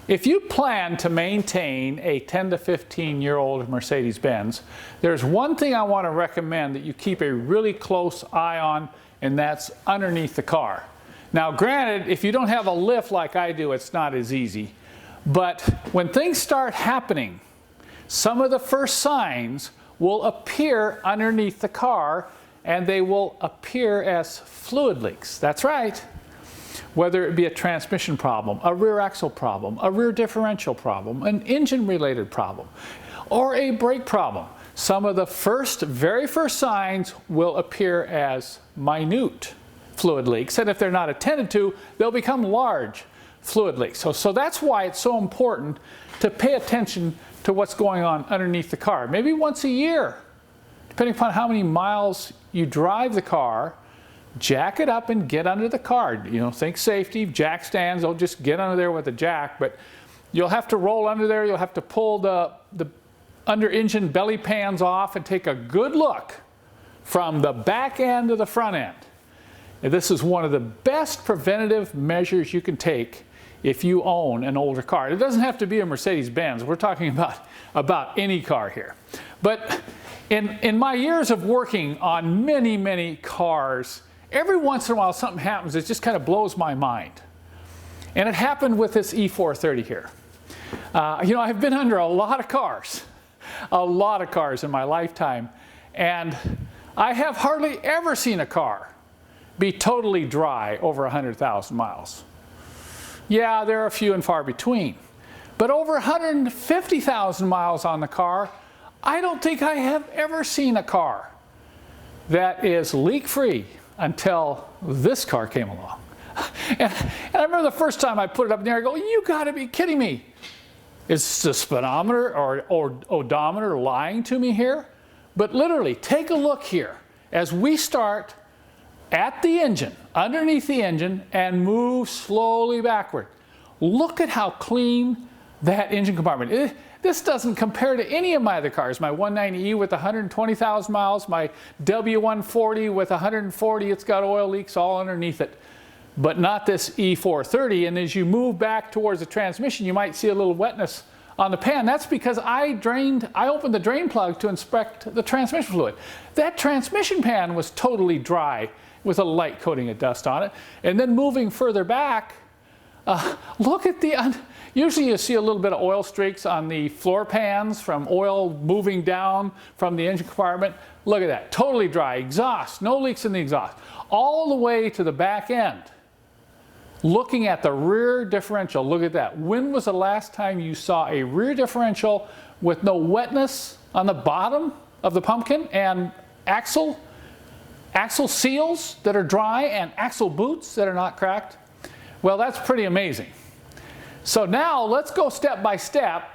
If you plan to maintain a 10 to 15-year-old Mercedes-Benz, there's one thing I want to recommend that you keep a really close eye on, and that's underneath the car. Now granted, if you don't have a lift like I do, it's not as easy. But when things start happening, some of the first signs will appear underneath the car, and they will appear as fluid leaks. That's right. Whether it be a transmission problem, a rear axle problem, a rear differential problem, an engine-related problem, or a brake problem. Some of the very first signs will appear as minute fluid leaks, and if they're not attended to, they'll become large fluid leaks. So that's why it's so important to pay attention to what's going on underneath the car. Maybe once a year, depending upon how many miles you drive the car, jack it up and get under the car. You know, think safety, jack stands, don't just get under there with a jack, but you'll have to roll under there, you'll have to pull the under engine belly pans off and take a good look from the back end to the front end. And this is one of the best preventative measures you can take if you own an older car. It doesn't have to be a Mercedes-Benz, we're talking about any car here. But in my years of working on many, many cars, every once in a while something happens that just kind of blows my mind. And it happened with this E430 here. You know, I've been under a lot of cars in my lifetime, and I have hardly ever seen a car be totally dry over 100,000 miles. Yeah, there are a few and far between. But over 150,000 miles on the car, I don't think I have ever seen a car that is leak-free until this car came along. And I remember the first time I put it up there, I go, you gotta be kidding me. Is the speedometer or odometer lying to me here? But literally, take a look here as we start at the engine, underneath the engine, and move slowly backward. Look at how clean that engine compartment. This doesn't compare to any of my other cars. My 190E with 120,000 miles, my W140 with 140, it's got oil leaks all underneath it. But not this E430, and as you move back towards the transmission, you might see a little wetness on the pan. That's because I opened the drain plug to inspect the transmission fluid. That transmission pan was totally dry with a light coating of dust on it. And then moving further back, look at usually you see a little bit of oil streaks on the floor pans from oil moving down from the engine compartment. Look at that, totally dry. Exhaust, no leaks in the exhaust. All the way to the back end. Looking at the rear differential, look at that. When was the last time you saw a rear differential with no wetness on the bottom of the pumpkin and axle seals that are dry and axle boots that are not cracked? Well, that's pretty amazing. So now let's go step by step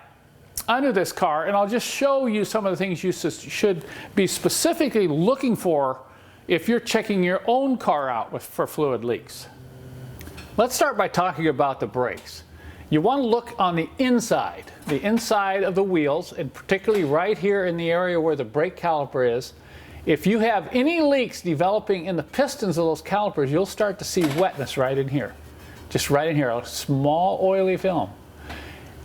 under this car, and I'll just show you some of the things you should be specifically looking for if you're checking your own car out for fluid leaks. Let's start by talking about the brakes. You want to look on the inside of the wheels, and particularly right here in the area where the brake caliper is. If you have any leaks developing in the pistons of those calipers, you'll start to see wetness right in here. Just right in here, a small oily film.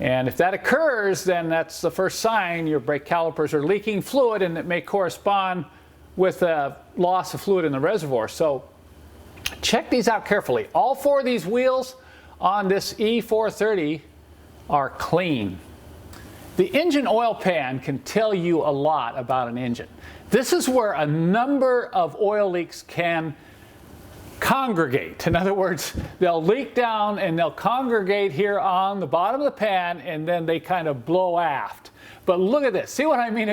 And if that occurs, then that's the first sign your brake calipers are leaking fluid, and it may correspond with a loss of fluid in the reservoir. So check these out carefully. All four of these wheels on this E430 are clean. The engine oil pan can tell you a lot about an engine. This is where a number of oil leaks can congregate. In other words, they'll leak down and they'll congregate here on the bottom of the pan, and then they kind of blow aft. But look at this. See what I mean?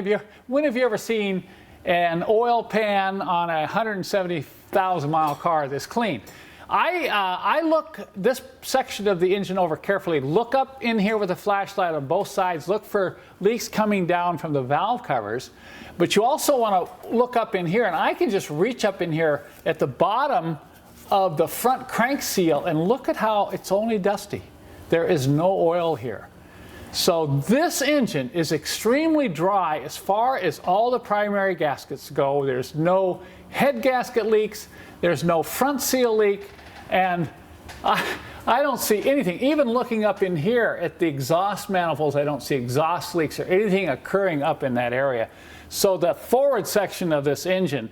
When have you ever seen an oil pan on a 170,000 mile car this clean? I look this section of the engine over carefully. Look up in here with a flashlight on both sides. Look for leaks coming down from the valve covers. But you also want to look up in here, and I can just reach up in here at the bottom of the front crank seal and look at how it's only dusty. There is no oil here. So this engine is extremely dry as far as all the primary gaskets go. There's no head gasket leaks, there's no front seal leak, and I don't see anything. Even looking up in here at the exhaust manifolds, I don't see exhaust leaks or anything occurring up in that area. So the forward section of this engine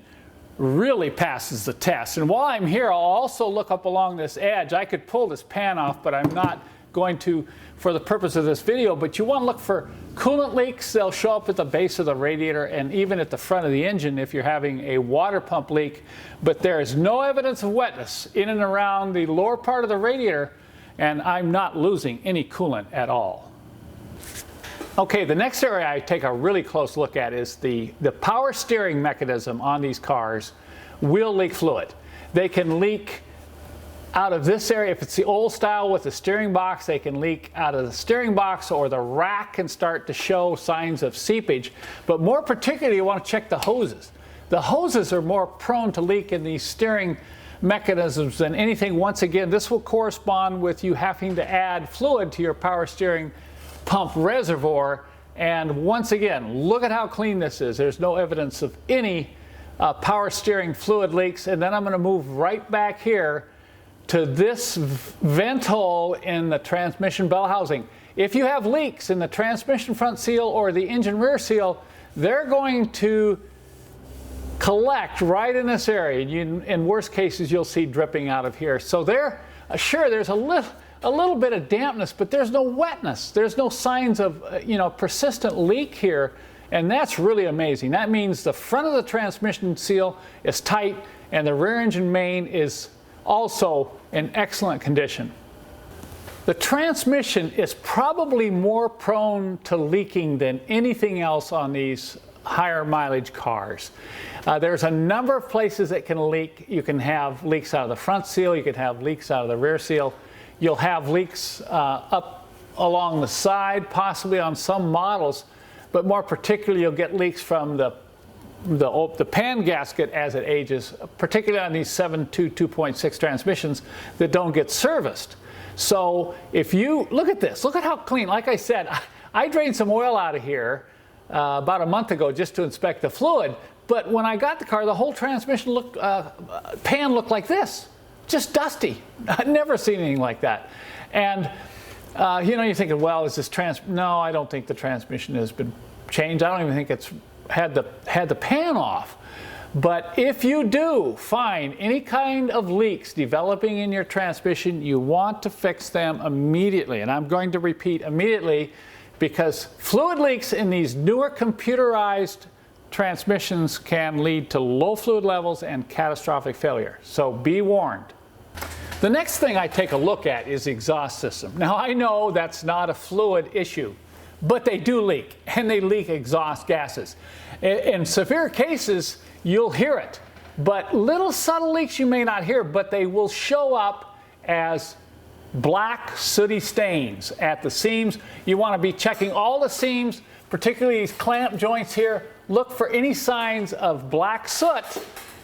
really passes the test. And while I'm here, I'll also look up along this edge. I could pull this pan off, but I'm not going to for the purpose of this video. But you want to look for coolant leaks. They'll show up at the base of the radiator and even at the front of the engine if you're having a water pump leak. But there is no evidence of wetness in and around the lower part of the radiator, and I'm not losing any coolant at all. Okay, the next area I take a really close look at is the power steering mechanism on these cars will leak fluid. They can leak out of this area. If it's the old style with the steering box, they can leak out of the steering box, or the rack can start to show signs of seepage. But more particularly, you want to check the hoses. The hoses are more prone to leak in these steering mechanisms than anything. Once again, this will correspond with you having to add fluid to your power steering pump reservoir. And once again, look at how clean this is. There's no evidence of any power steering fluid leaks. And then I'm going to move right back here to this vent hole in the transmission bell housing. If you have leaks in the transmission front seal or the engine rear seal, they're going to collect right in this area. In worst cases, you'll see dripping out of here. So sure, there's a little bit of dampness, but there's no wetness. There's no signs of persistent leak here, and that's really amazing. That means the front of the transmission seal is tight, and the rear engine main is also in excellent condition. The transmission is probably more prone to leaking than anything else on these higher mileage cars. There's a number of places that can leak. You can have leaks out of the front seal, you can have leaks out of the rear seal. You'll have leaks up along the side, possibly on some models, but more particularly you'll get leaks from the pan gasket as it ages, particularly on these 7.2 2.6 transmissions that don't get serviced. So if you look at this, look at how clean. Like I said, I drained some oil out of here about a month ago just to inspect the fluid. But when I got the car, the whole transmission pan looked like this, just dusty. I'd never seen anything like that. And you're thinking, well, is this no, I don't think the transmission has been changed. I don't even think it's had the pan off. But if you do find any kind of leaks developing in your transmission, you want to fix them immediately. And I'm going to repeat immediately, because fluid leaks in these newer computerized transmissions can lead to low fluid levels and catastrophic failure. So be warned. The next thing I take a look at is the exhaust system. Now I know that's not a fluid issue, but they do leak, and they leak exhaust gases. In severe cases, you'll hear it. But little subtle leaks you may not hear, but they will show up as black sooty stains at the seams. You want to be checking all the seams, particularly these clamp joints here. Look for any signs of black soot,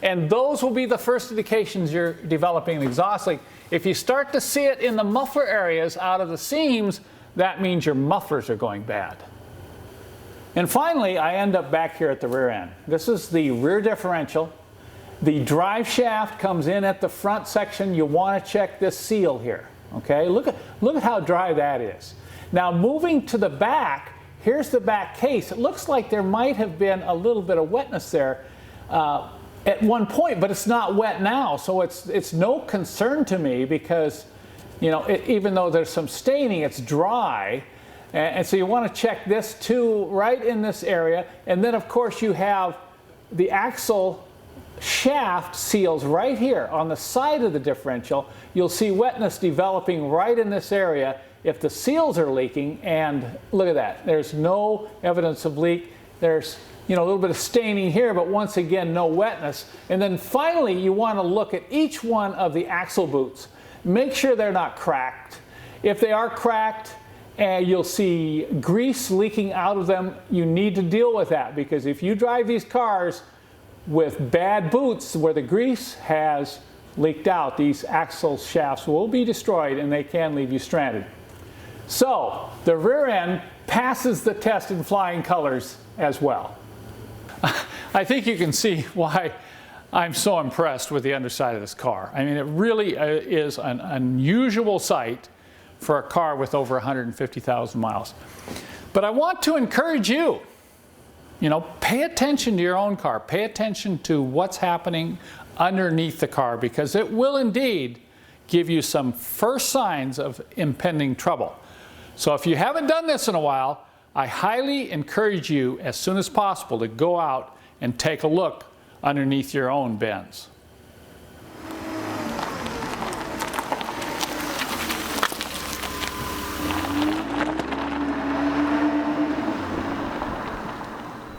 and those will be the first indications you're developing an exhaust leak. If you start to see it in the muffler areas out of the seams, that means your mufflers are going bad. And finally, I end up back here at the rear end. This is the rear differential. The drive shaft comes in at the front section. You want to check this seal here. Okay, look at how dry that is. Now moving to the back, here's the back case. It looks like there might have been a little bit of wetness there at one point, but it's not wet now. So it's no concern to me, because even though there's some staining, it's dry. And so you want to check this too, right in this area. And then of course you have the axle shaft seals right here on the side of the differential. You'll see wetness developing right in this area if the seals are leaking. And look at that, there's no evidence of leak. There's a little bit of staining here, but once again, no wetness. And then finally, you want to look at each one of the axle boots. Make sure they're not cracked. If they are cracked, and you'll see grease leaking out of them, you need to deal with that, because if you drive these cars with bad boots where the grease has leaked out, these axle shafts will be destroyed and they can leave you stranded. So the rear end passes the test in flying colors as well. I think you can see why I'm so impressed with the underside of this car. I mean, it really is an unusual sight for a car with over 150,000 miles. But I want to encourage you, pay attention to your own car. Pay attention to what's happening underneath the car, because it will indeed give you some first signs of impending trouble. So if you haven't done this in a while, I highly encourage you as soon as possible to go out and take a look underneath your own Benz.